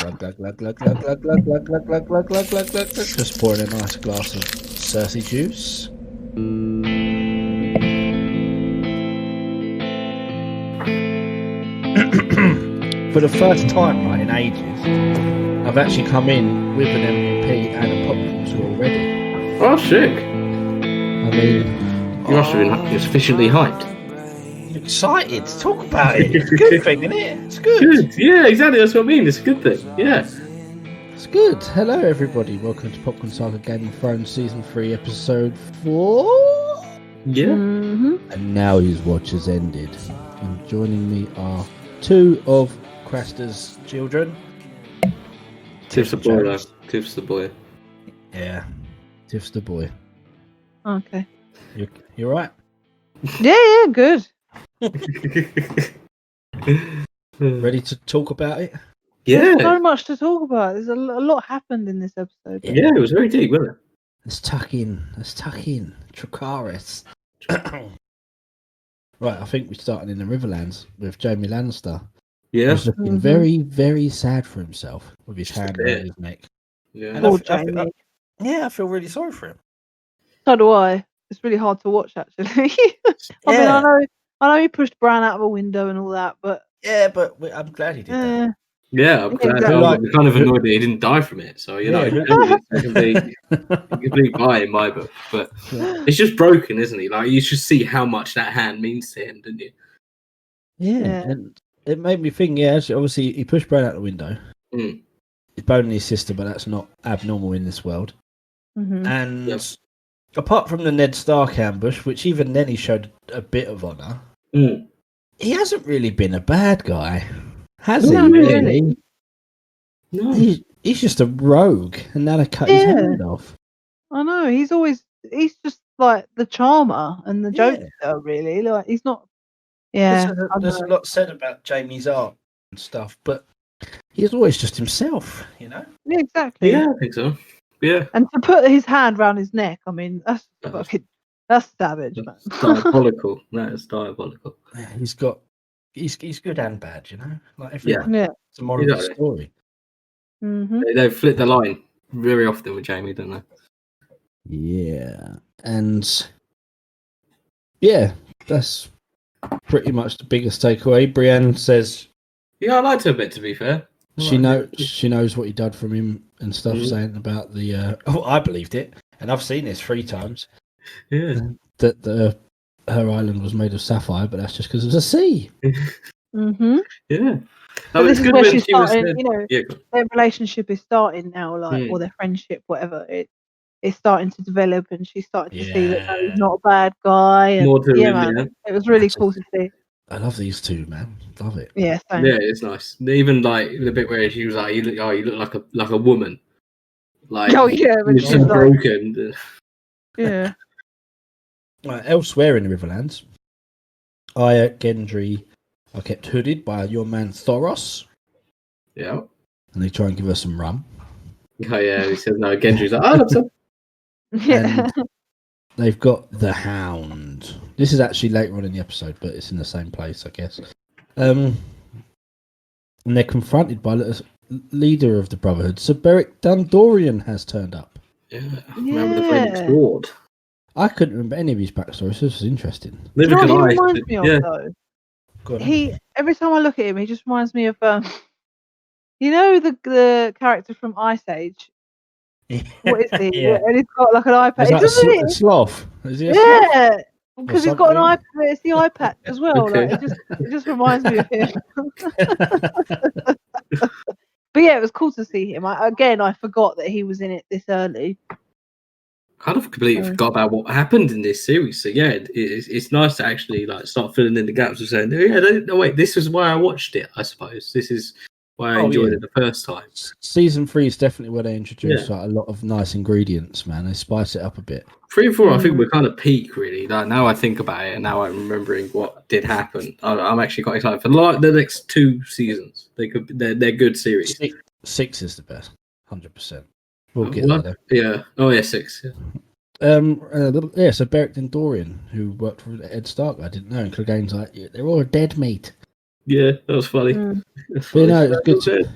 Glug, glug, glug, glug, glug, glug, glug, glug, glug, glug, glug, glug, glug, glug, glug. Just pouring a nice glass of Cersei juice. For the first time, right, in ages, I've actually come in with an MVP and a popcorn tour already. Oh, sick. I mean, You must have been sufficiently hyped. I'm excited to talk about it. It's a good thing, isn't it? It's good. Good. Yeah, exactly. That's what I mean. It's a good thing. Yeah. It's good. Hello, everybody. Welcome to Popcorn Saga Game of Thrones Season 3, Episode 4. Yeah. Mm-hmm. And now his watch has ended. And joining me are two of Craster's children. Tiff's the boy, though. Tiff's the boy. Yeah. Tiff's the boy. Okay. You right? Yeah, good. Ready to talk about it? Yeah. There's so much to talk about. There's a lot happened in this episode. Yeah, it was very deep, wasn't it? Let's tuck in. Dracarys. Right, I think we're starting in the Riverlands with Jaime Lannister. Yeah. He's looking very, very sad for himself with his hand around his neck. Yeah. And I feel really sorry for him. So do I. It's really hard to watch, actually. I mean, I know he pushed Bran out of a window and all that, but I'm glad he did that. Yeah, I'm glad. Exactly. I'm kind of annoyed that he didn't die from it. So, you know, it's a complete buy in my book. But it's just broken, isn't he? Like, you should see how much that hand means to him, didn't you? Yeah, and it made me think, actually, obviously, he pushed Bran out the window. Mm. He's boning his sister, but that's not abnormal in this world. Mm-hmm. And apart from the Ned Stark ambush, which even then he showed a bit of honour, he hasn't really been a bad guy, has he? Really? No. He's just a rogue, and now they cut his hand off. I know. He's just like the charmer and the jokester, really. Like, he's not. Yeah. There's a lot said about Jaime's art and stuff, but he's always just himself, you know? Yeah, exactly. Yeah, I think so. Yeah. And to put his hand round his neck, I mean, that's savage, man. Diabolical. That is diabolical. Yeah, he's good and bad, you know? Like everyone. Yeah. It's a moral of the story. Mm-hmm. They flip the line very often with Jaime, don't they? Yeah. And yeah, that's pretty much the biggest takeaway. Brienne says Yeah, I liked her a bit, to be fair. she knows what he did from him and stuff, saying about the I believed it, and I've seen this 3 times. Yeah. That her island was made of sapphire, but that's just because of the sea. Mm-hmm. Yeah. So this is where she's starting, Yeah. their relationship is starting now, like, or their friendship, whatever. It's starting to develop, and she's starting to see that he's not a bad guy. And, it was really cool to see. I love these two, man. Love it. Yeah, same. Yeah, it's nice. Even like the bit where she was like, "You look like a woman." Like, but she's broken. Yeah. Elsewhere in the Riverlands, Arya, Gendry are kept hooded by your man Thoros. Yeah. And they try and give her some rum. Oh yeah, he says no. Gendry's like, "I love some." Yeah. And they've got the Hound. This is actually later on in the episode, but it's in the same place, I guess. And they're confronted by the leader of the Brotherhood. Sir Beric Dondarrion has turned up. Yeah. Remember the Phoenix Sword? I couldn't remember any of his backstory, so this was interesting. You know what he reminds me of, though? Every time I look at him, he just reminds me of you know the character from Ice Age. What is he? Yeah. And he's got like an iPad. Is that a sloth? Is he a yeah, sloth? because he's got an iPad. It's the iPad as well. Okay. Like, it just reminds me of him. But yeah, it was cool to see him. I forgot that he was in it this early. Kind of completely forgot about what happened in this series. So yeah, it's nice to actually like start filling in the gaps of saying, wait, this is why I watched it. I suppose this is why I enjoyed it the first time. Season 3 is definitely where they introduce like a lot of nice ingredients, man. They spice it up a bit. 3 and 4, I think we're kind of peak really. Like, now I think about it, and now I'm remembering what did happen. I'm actually quite excited for the next 2 seasons. They're good series. 6 is the best, 100%. We'll get there. Yeah. Oh yeah, 6. Yeah. So Beric Dondarrion, who worked for Ed Stark, I didn't know. And Clegane's like, they're all dead meat. Yeah, that was funny. It's good.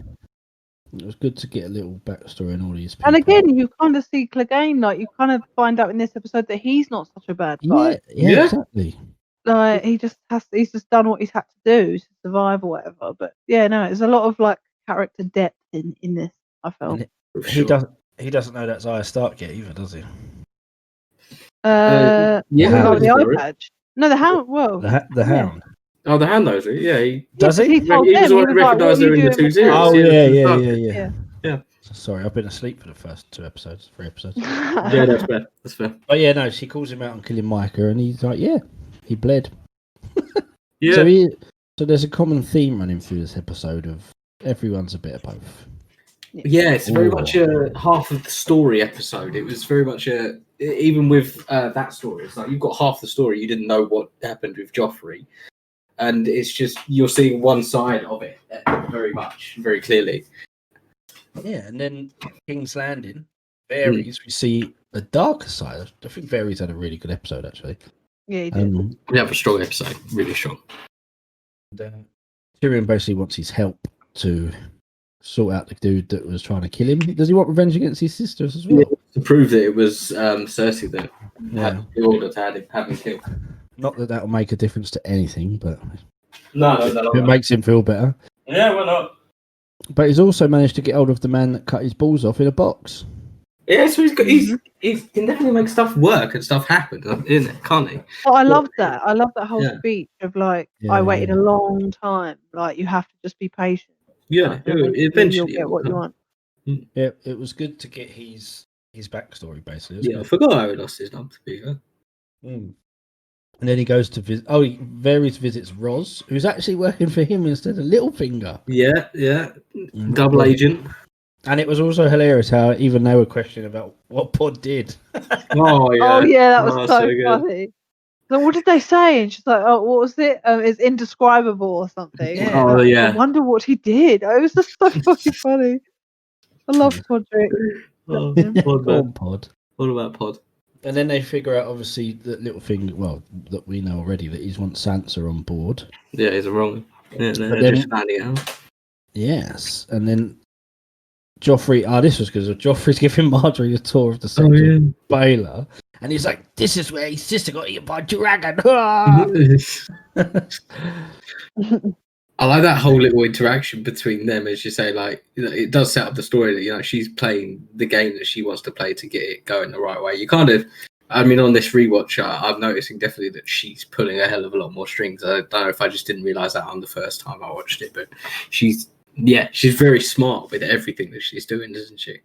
It was good to get a little backstory on all these people. And again, you kind of see Clegane, like you kind of find out in this episode that he's not such a bad guy. Yeah, exactly. Like he's just done what he's had to do to survive or whatever. But yeah, no, there's a lot of like character depth in this. I felt he doesn't know that's Arya Stark yet either, does he? The eye badge. No, the Hound. Well, the Hound. Oh, the Hound knows it. Yeah, does he? He told them, was the one who recognised her in the 2 series. Oh yeah. Sorry, I've been asleep for the first 3 episodes. Yeah, that's fair. But yeah, no, she calls him out on killing Micah, and he's like, yeah, he bled. Yeah. So there's a common theme running through this episode of everyone's a bit of both. Yeah, it's very much a half of the story episode. It was very much even with that story, it's like you've got half the story, you didn't know what happened with Joffrey. And it's just, you're seeing one side of it very clearly. Yeah, and then King's Landing, Varys, we see the darker side. I think Varys had a really good episode, actually. Yeah, he did. We have a strong episode, really strong. Tyrion basically wants his help to sort out the dude that was trying to kill him. Does he want revenge against his sisters as well? Yeah, to prove that it was Cersei that had the order to have him killed. Not that that'll make a difference to anything, but no, it makes him feel better. Yeah, why not? But he's also managed to get hold of the man that cut his balls off in a box. Yeah, so he can definitely make stuff work and stuff happen, isn't it? Can't he? Oh, I love that. I love that whole speech of like, I waited a long time. Like, you have to just be patient. Yeah, eventually you'll get what you want. Yeah, it was good to get his backstory, basically. Yeah, I forgot how he lost his number, to be fair. And then he goes to visit. Oh, Varys visits Roz, who's actually working for him instead of Littlefinger. Yeah, double agent. And it was also hilarious how even they were questioning about what Pod did. Oh yeah, that was so funny. So what did they say? And she's like, "Oh, what was it? It's indescribable or something." Yeah. Oh yeah. I wonder what he did. It was just so fucking funny. I love Podrick. Pod. What about Pod? And then they figure out, obviously, that Littlefinger, that we know already, that he's wants Sansa on board. Yeah, he's wrong. Yeah, they're just finding out. Yes, and then Joffrey. This was because Joffrey's giving Marjorie a tour of the section of Baylor, and he's like, "This is where his sister got eaten by a dragon." I like that whole little interaction between them, as you say. Like, it does set up the story that she's playing the game that she wants to play to get it going the right way. You kind of, on this rewatch, I'm noticing definitely that she's pulling a hell of a lot more strings. I don't know if I just didn't realize that on the first time I watched it, but she's very smart with everything that she's doing, isn't she?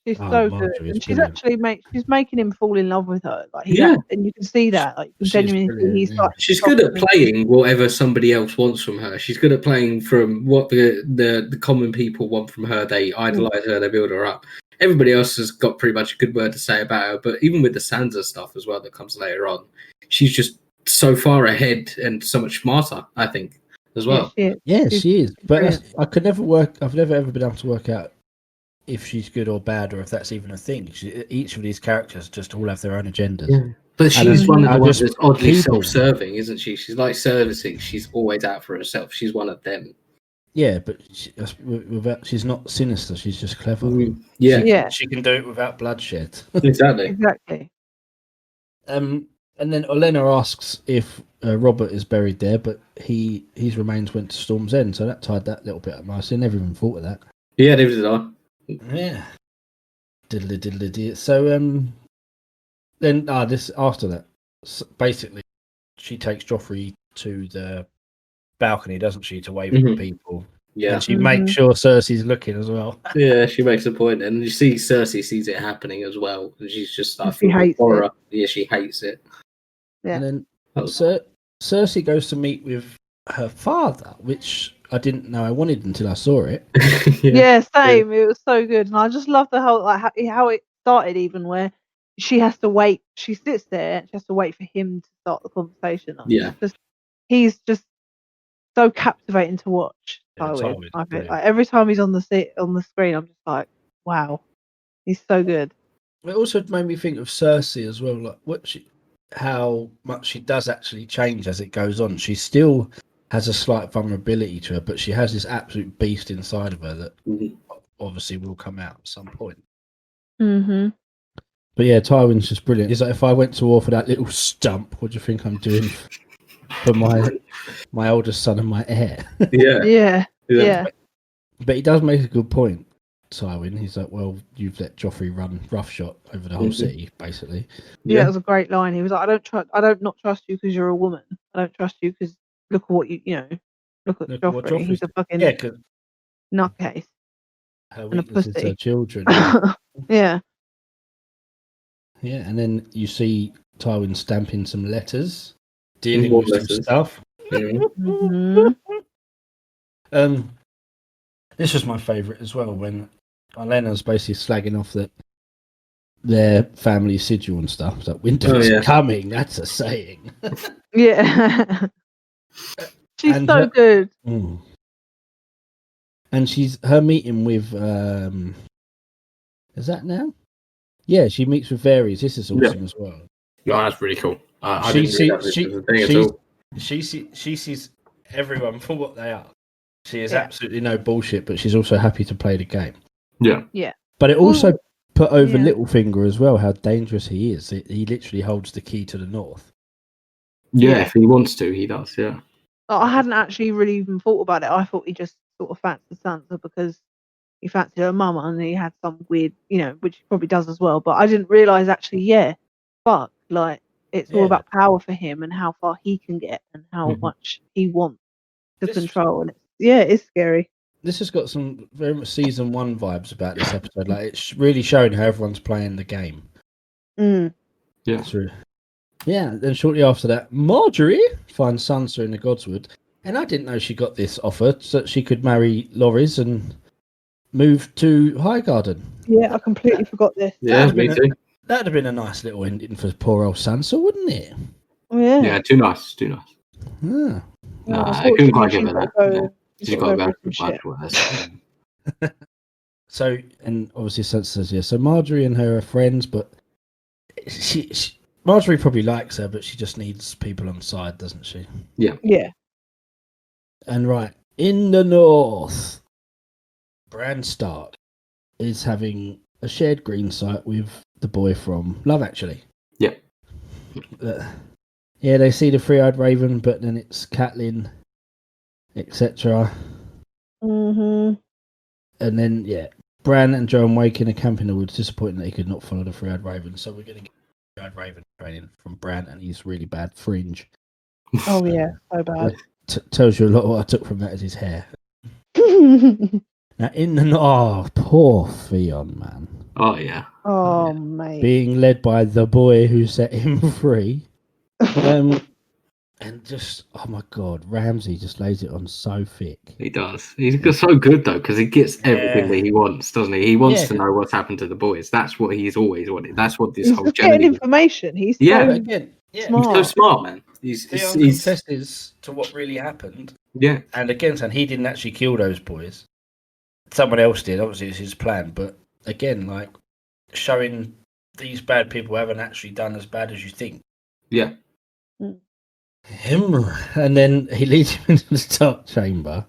She's so good, and she's actually making him fall in love with her. Like, and you can see that. Like, genuinely, she's good at playing whatever somebody else wants from her. She's good at playing from what the common people want from her. They idolize her, they build her up. Everybody else has got pretty much a good word to say about her. But even with the Sansa stuff as well that comes later on, she's just so far ahead and so much smarter, I think, as well. Yeah, she is. But I've never ever been able to work out if she's good or bad, or if that's even a thing. Each of these characters just all have their own agendas. Yeah. But she's one of the ones that's oddly self-serving, isn't she? She's like servicing. She's always out for herself. She's one of them. Yeah, but she's not sinister. She's just clever. She can do it without bloodshed. Exactly. And then Olenna asks if Robert is buried there, but his remains went to Storm's End, so that tied that little bit up nicely. Never even thought of that. Yeah, neither did I. Yeah. Diddly. So then this after that, basically, she takes Joffrey to the balcony, doesn't she, to wave at people? Yeah. And she makes sure Cersei's looking as well. Yeah, she makes a point, and you see Cersei sees it happening as well, and she's just like, she hates horror. it. Yeah, she hates it. Yeah. And then Cersei goes to meet with her father, which I didn't know I wanted until I saw it. Yeah, same. It was so good, and I just love the whole how it started, even where she has to wait. She sits there. She has to wait for him to start the conversation. He's just so captivating to watch. I think every time he's on the screen, I'm just like, wow, he's so good. It also made me think of Cersei as well, like how much she does actually change as it goes on. She still has a slight vulnerability to her, but she has this absolute beast inside of her that obviously will come out at some point. Mm-hmm. But yeah, Tywin's just brilliant. He's like, if I went to war for that little stump, what do you think I'm doing for my oldest son and my heir? Yeah. But he does make a good point, Tywin. He's like, well, you've let Joffrey run roughshot over the whole city, basically. Yeah, it was a great line. He was like, I don't not trust you because you're a woman. I don't trust you because look at what look at Joffrey. He's a fucking nutcase. Her And a weakness is her pussy. children. Yeah. Yeah, and then you see Tywin stamping some letters, dealing with some stuff. Mm-hmm. This was my favourite as well, when Olenna's basically slagging off their family sigil and stuff. That winter's coming, that's a saying. Yeah. She's so good. And her meeting with is that now? Yeah, she meets with Varys. This is awesome as well. Yeah, that's really cool. I didn't realize this was a thing at all. She sees everyone for what they are. She is absolutely no bullshit, but she's also happy to play the game. Yeah. Yeah. But it also put over Littlefinger as well, how dangerous he is. He literally holds the key to the north. Yeah, if he wants to, he does, yeah. I hadn't actually really even thought about it. I thought he just sort of fancied Sansa because he fancied her mum and he had some weird, which he probably does as well. But I didn't realise actually, it's all about power for him and how far he can get and how much he wants to control. And it's scary. This has got some very much season 1 vibes about this episode. Like, it's really showing how everyone's playing the game. Yeah. True. Yeah, then shortly after that, Marjorie finds Sansa in the Godswood. And I didn't know she got this offer so that she could marry Loris and move to Highgarden. Yeah, I completely forgot this. Yeah, me too. That'd have been a nice little ending for poor old Sansa, wouldn't it? Oh, yeah. Yeah, too nice. Yeah. No, I couldn't quite give her that. She's got to go through much. So, and obviously Sansa says, yeah, so Marjorie and her are friends, but Marjorie probably likes her, but she just needs people on side, doesn't she? Yeah. Yeah. And right, in the north, Bran Stark is having a shared green site with the boy from Love Actually. Yeah. Yeah, they see the three-eyed raven, but then it's Catelyn, etc. Mm-hmm. And then, Bran and Jon Wake in a camp in the woods, disappointing that he could not follow the three-eyed raven. So we're going to get three-eyed raven training from Bran, and he's really bad fringe. Oh, yeah, so bad. Tells you a lot. What I took from that is his hair. Now, poor Theon, man. Oh, yeah. Oh, mate. Being led by the boy who set him free. And just, oh my God, Ramsay just lays it on so thick. He does. He's so good, though, because he gets everything that he wants, doesn't he? He wants to know what's happened to the boys. That's what he's always wanted. That's what this whole journey getting information. He's so smart. He's so smart, man. He's confesses to what really happened. Yeah. And again, saying he didn't actually kill those boys. Someone else did. Obviously, it's his plan. But again, like, showing these bad people haven't actually done as bad as you think. Yeah. Him, and then he leads him into the dark chamber,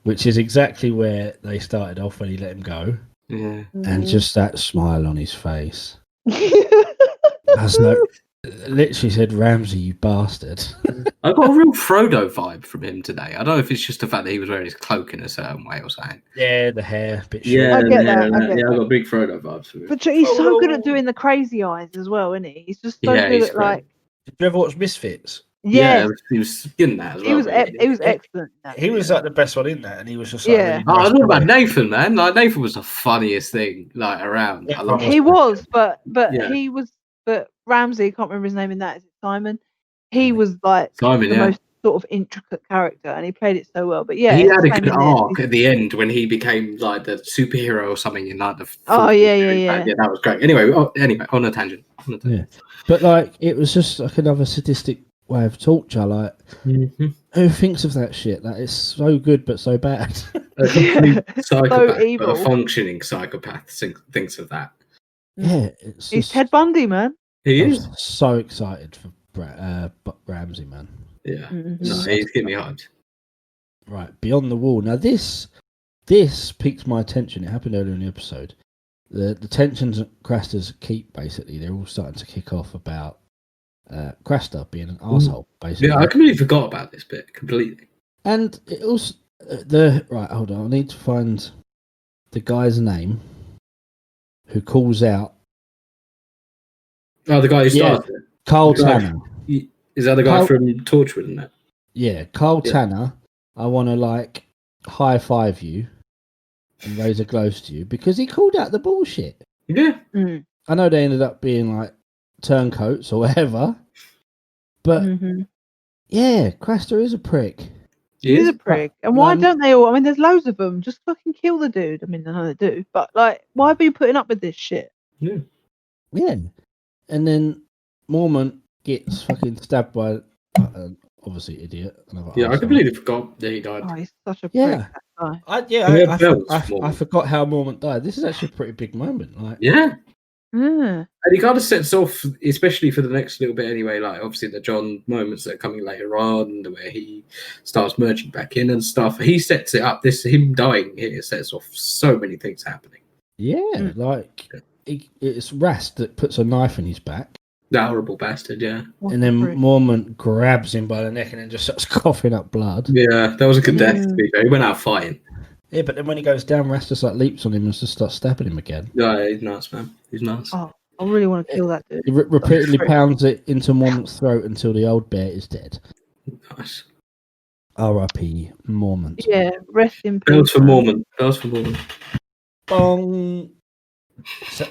which is exactly where they started off when he let him go. Yeah. And just that smile on his face. Literally said, Ramsay, you bastard. I got a real Frodo vibe from him today. I don't know if it's just the fact that he was wearing his cloak in a certain way or something. Yeah, the hair. A bit I get that. I got big Frodo vibes from him. But he's so good at doing the crazy eyes as well, isn't he? He's just so good at great. Did you ever watch Misfits? Yeah, he was in that as well. He was excellent. He was like the best one in that, and he was just I don't know about Nathan, man. Like Nathan was the funniest thing around. I love he was, but he was. But Ramsay, I can't remember his name in that. Is it Simon? He was like the most sort of intricate character, and he played it so well. But yeah, he had a good arc at the end when he became like the superhero or something in like the. Yeah, that was great. Anyway, on a tangent. Yeah, but like it was just like another sadistic way of torture. Like, who thinks of that shit? That is so good but so bad. A complete psychopath, so evil. a functioning psychopath thinks of that. Yeah, he's Ted Bundy, man. He is. So excited for Ramsay, man. Yeah, no, he's getting me hyped. Right, Beyond the Wall. Now this this piqued my attention. It happened earlier in the episode. The tensions that Craster's keep, basically, they're all starting to kick off about Craster being an arsehole, basically. Yeah, I completely forgot about this bit completely. And it also right. Hold on, I need to find the guy's name who calls out. Oh, the guy who started it. Carl Tanner. Is that the guy from Torchwood and that? Yeah, Carl Tanner. I want to high five you and raise a glass to you because he called out the bullshit. Yeah. I know they ended up being turncoats or whatever, but yeah, Craster is a prick. He's a prick. And why don't they all? I mean, there's loads of them. Just fucking kill the dude. I mean, I know they do, but why are you putting up with this shit? Yeah. Yeah. And then Mormont gets fucking stabbed by obviously idiot. I completely forgot that he died. Oh, he's such a prick. I forgot how Mormont died. This is actually a pretty big moment. And he kind of sets off, especially for the next little bit anyway, obviously the Jon moments that are coming later on, where he starts merging back in and stuff. He sets it up. Him dying here sets off so many things happening. Yeah, it's Rast that puts a knife in his back. That horrible bastard, yeah. And then Mormont grabs him by the neck and then just starts coughing up blood. Yeah, that was a good death, to be fair. He went out fighting. Yeah, but then when he goes down, Rast just leaps on him and just starts stabbing him again. Yeah, he's nuts, man. He's nuts. Oh, I really want to kill that dude. He repeatedly pounds it into Mormont's throat until the old bear is dead. Nice. R.I.P. Mormont. Yeah, rest in peace. Bells for Mormont. Bong.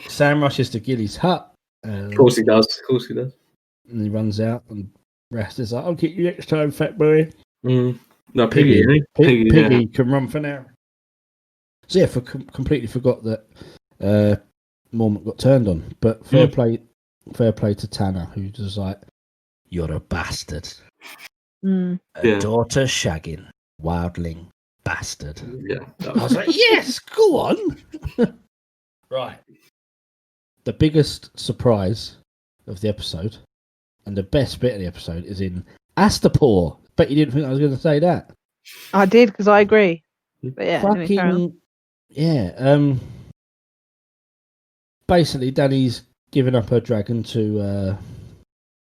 Sam rushes to Gilly's hut. Of course he does. And he runs out, and Rast is like, "I'll get you next time, fat boy." No, Piggy. Piggy can run for now. So yeah, completely forgot that Mormont got turned on. But fair play to Tanner, who was like, "You're a bastard, a daughter shagging, wildling bastard." Yeah, I was like, "Yes, go on." Right. The biggest surprise of the episode, and the best bit of the episode, is in Astapor. Bet you didn't think I was going to say that. I did, because I agree. But yeah, basically, Dany's given up her dragon to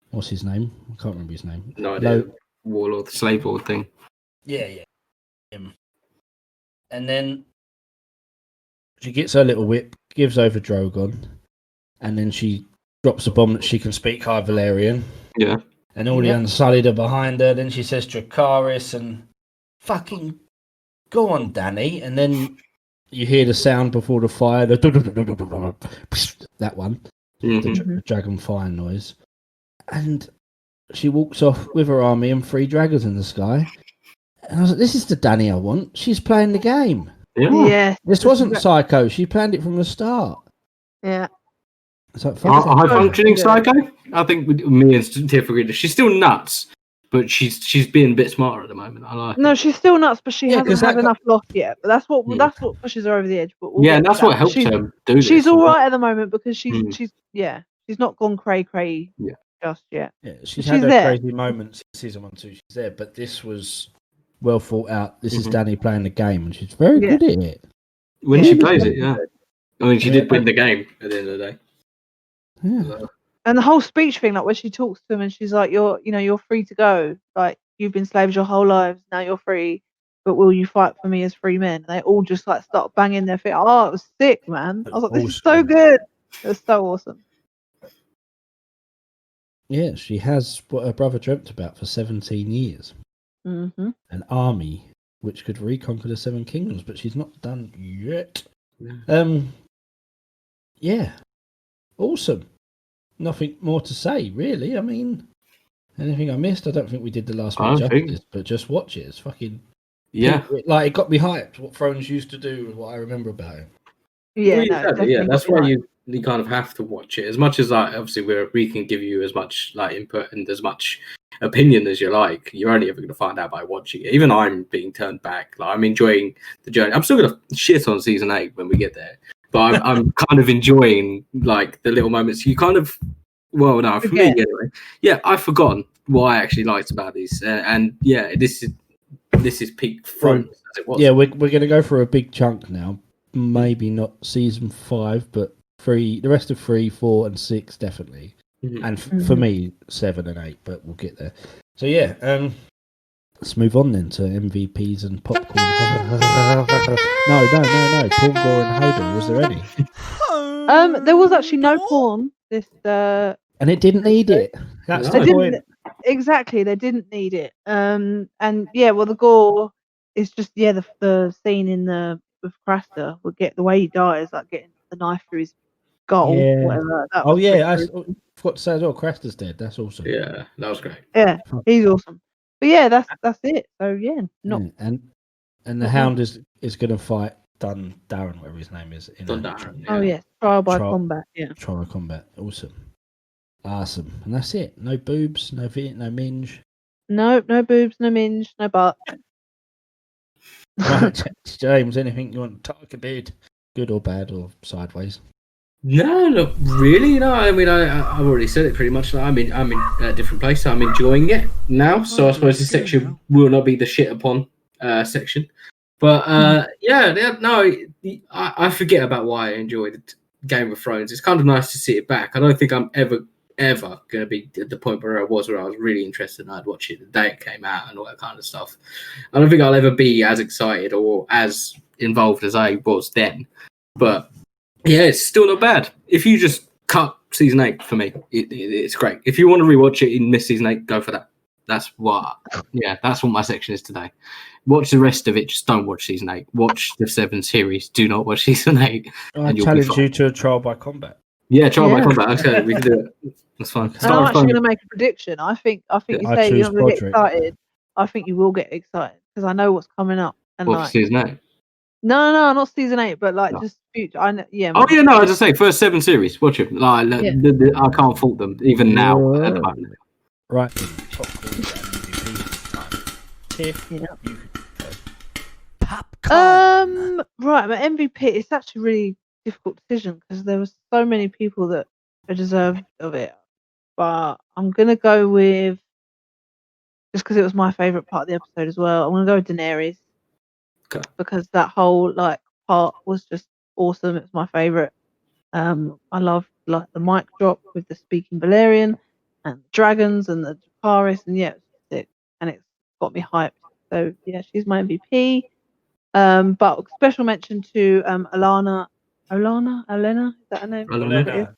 what's his name? I can't remember his name. No idea. Warlord, the slave lord thing. Yeah. Him. And then she gets her little whip, gives over Drogon, and then she drops a bomb that she can speak High Valyrian. Yeah. And all the Unsullied are behind her. Then she says Dracarys and fucking go on, Dany. And then you hear the sound before the fire, that one, the dragon fire noise. And she walks off with her army and 3 dragons in the sky. And I was like, this is the Dany I want. She's playing the game. Yeah. This wasn't psycho. She planned it from the start. Yeah. So high functioning psycho? I think me and Tiff agree. She's still nuts, but she's being a bit smarter at the moment. I like. No, she's still nuts, but she hasn't had enough loss yet. But that's what pushes her over the edge. But and that's what helps her do this. She's all right at the moment because she's not gone cray just yet. Yeah, she's had her crazy moments in season 1, 2. She's there, but this was well thought out. This is Dany playing the game, and she's very good at it. When she plays it, I mean, she did win the game at the end of the day. Yeah. And the whole speech thing, when she talks to him and she's like, you're free to go. Like, you've been slaves your whole lives. Now you're free. But will you fight for me as free men? And they all just start banging their feet. Oh, it was sick, man. I was like, this is so good. It was so awesome. Yeah, she has what her brother dreamt about for 17 years. Mm-hmm. An army which could reconquer the 7 kingdoms, but she's not done yet. Yeah. Awesome. Nothing more to say, really. I mean, anything I missed? I don't think we did the last one justice, but just watch it. It's fucking... Yeah. It got me hyped. What Thrones used to do was what I remember about it. Yeah, that's why you kind of have to watch it. As much as obviously we can give you as much input and as much opinion as you like, you're only ever going to find out by watching it. Even I'm being turned back. I'm enjoying the journey. I'm still going to shit on season 8 when we get there. But I'm kind of enjoying the little moments. You kind of, for me anyway. Yeah, I've forgotten what I actually liked about these, and this is this is peak Thrones as it was. Yeah, we're going to go for a big chunk now. Maybe not season 5, but 3. The rest of 3, 4, and 6 definitely. Mhm. And for me, 7 and 8. But we'll get there. So yeah, let's move on then to MVPs and popcorn. No. Porn, gore, and hodor. Was there any? There was actually no porn. This and it didn't need it. That's No. the point. Exactly, they didn't need it. And yeah, well, the gore is just the scene with Craster would get the way he dies, like getting the knife through his skull, Yeah. whatever. That Oh was yeah, I pretty brutal. forgot to say as well. Craster's dead. That's awesome. Yeah, that was great. Yeah, he's awesome. But yeah, that's it. So yeah, not Yeah, and the not Hound is going to fight Darren, whatever his name is. Darren, Oh yes, trial by Trial- combat. Yeah. Trial combat. Awesome. And that's it. No boobs, no minge. No boobs, no minge, no butt. Right, James, anything you want to talk about? Good or bad or sideways? No, not really. No, I mean, I've already said it pretty much. I'm in a different place. I'm enjoying it now. So I suppose this section will not be the shit upon section. But I forget about why I enjoyed Game of Thrones. It's kind of nice to see it back. I don't think I'm ever going to be at the point where I was really interested and I'd watch it the day it came out and all that kind of stuff. I don't think I'll ever be as excited or as involved as I was then. But yeah, it's still not bad. If you just cut season 8 for me, it's great. If you want to rewatch it and miss season 8, go for that. That's what my section is today. Watch the rest of it. Just don't watch season 8. Watch the 7 series. Do not watch season 8. I challenge you to a trial by combat. Yeah, trial by combat. Okay, we can do it. That's fine. And I'm actually going to make a prediction. I think you say you're not going to get excited. I think you will get excited because I know what's coming up. And what, for season 8? No, not season 8, but just future. I know, yeah. Oh yeah, no. As I say, first 7 series. Watch it. I can't fault them even now. At the moment. Right. Popcorn. Right, my MVP. It's actually a really difficult decision because there were so many people that are deserved of it. But I'm gonna go with just because it was my favorite part of the episode as well. I'm gonna go with Daenerys. Okay. Because that whole part was just awesome. It's my favorite. I love the mic drop with the speaking Valerian and the dragons and the Dracarys, and yeah, it's sick. And it's got me hyped. So yeah, she's my MVP. But special mention to Alana, is that her name? Olenna.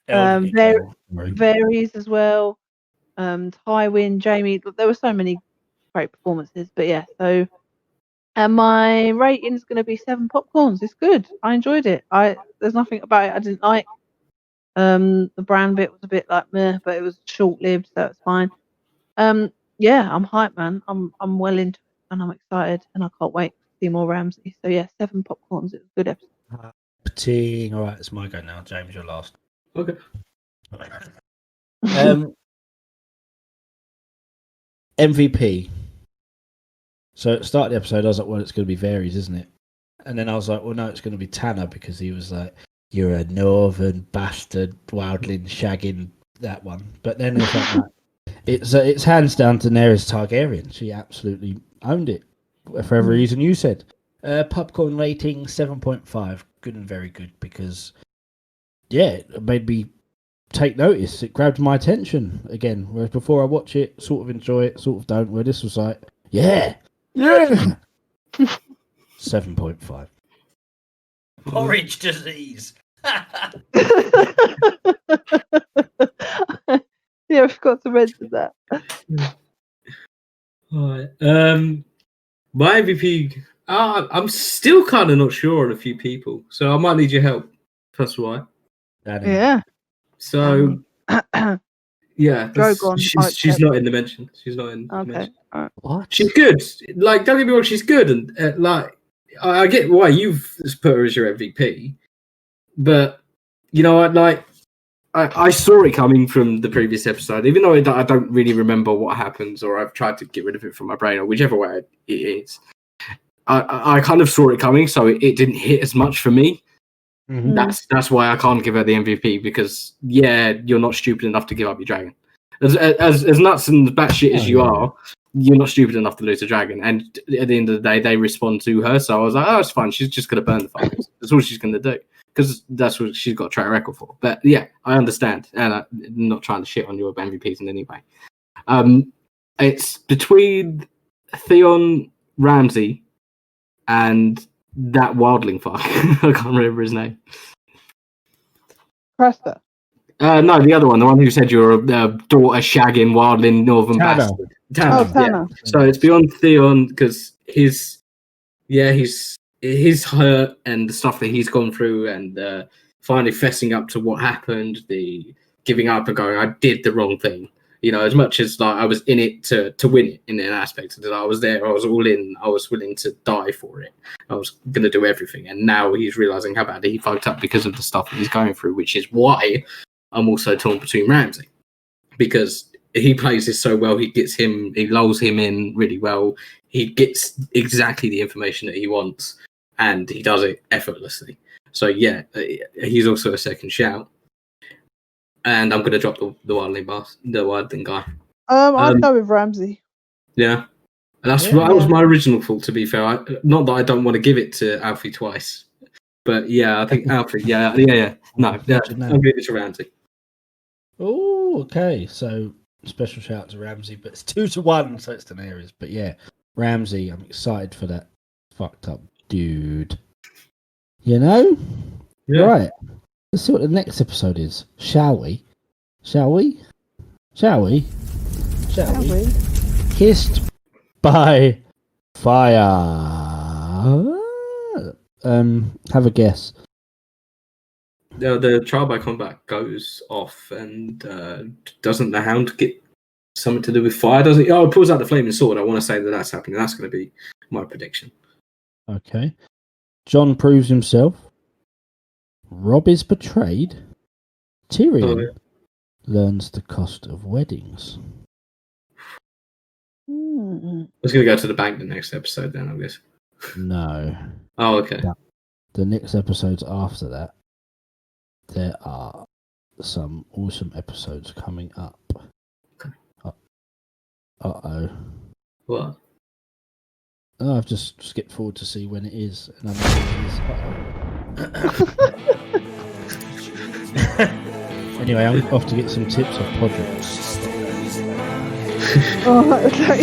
Varies as well. Tywin, Jamie. There were so many great performances, but yeah. So, and my rating is going to be 7 popcorns. It's good. I enjoyed it. There's nothing about it I didn't like. The Bran bit was a bit like meh, but it was short lived, so it's fine. Yeah, I'm hyped, man. I'm well into it, and I'm excited, and I can't wait to see more Ramsay. So yeah, 7 popcorns. It was a good episode. All right, it's my go now. James, you're last. Okay. MVP. So at the start of the episode, I was like, well, it's going to be Varys, isn't it? And then I was like, well, no, it's going to be Tanner because he was like, you're a northern bastard, wildling, shagging that one. But then it's like it's hands down to Daenerys Targaryen. She absolutely owned it for every reason you said. Popcorn rating 7.5. Good and very good because, yeah, it made me take notice. It grabbed my attention again. Whereas before I watch it, sort of enjoy it, sort of don't. Where this was like, yeah. 7.5. Porridge disease. Yeah, I forgot to mention that. Alright. My MVP. I'm still kind of not sure on a few people, so I might need your help. That's why. Dany. Yeah. So. Yeah, Drogon, she's not in the mention. She's not in. Okay. Mention. All right. What? She's good. Like, don't get me wrong, she's good, and like, I get why you've put her as your MVP, but you know, I saw it coming from the previous episode, even though I don't really remember what happens, or I've tried to get rid of it from my brain, or whichever way it is. I kind of saw it coming, so it didn't hit as much for me. Mm-hmm. That's why I can't give her the MVP because you're not stupid enough to give up your dragon. As nuts and batshit as you are, you're not stupid enough to lose a dragon. And at the end of the day, they respond to her. So I was like, oh, it's fine. She's just going to burn the fires. That's all she's going to do. Because that's what she's got a track record for. But yeah, I understand. And I'm not trying to shit on your MVPs in any way. It's between Theon Ramsay and that wildling fuck. I can't remember his name. Cresta. No, the other one, the one who said you're a daughter shagging wildling northern bastard. Tanner. Tanner. Yeah. So it's beyond Theon because he's hurt and the stuff that he's gone through and finally fessing up to what happened, the giving up and going, I did the wrong thing. You know, as much as like I was in it to win it in an aspect that I was there, I was all in, I was willing to die for it. I was going to do everything. And now he's realizing how badly he fucked up because of the stuff that he's going through, which is why I'm also torn between Ramsay. Because he plays this so well, he lulls him in really well. He gets exactly the information that he wants and he does it effortlessly. So yeah, he's also a second shout. And I'm going to drop the wildling guy. I'd go with Ramsay. Yeah. And that was my original thought, to be fair. Not that I don't want to give it to Alfie twice. But yeah, I think Alfie, yeah. No, I'm giving it to Ramsay. Oh, okay. So special shout out to Ramsay, but it's 2-1, so it's Daenerys. But yeah, Ramsay, I'm excited for that fucked up dude. You know? Yeah. Right. Let's see what the next episode is. Shall we? Kissed by fire. Have a guess. The trial by combat goes off, and doesn't the Hound get something to do with fire? Does it? Oh, it pulls out the flaming sword. I want to say that's happening. That's going to be my prediction. Okay. Jon proves himself. Robb is betrayed. Tyrion learns the cost of weddings. I was going to go to the bank the next episode then, I guess. No. Oh, okay. The next episodes after that, there are some awesome episodes coming up. Okay. Uh-oh. What? Oh, I've just skipped forward to see when it is. And I know it is. Anyway, I'm off to get some tips off Podrick. Okay.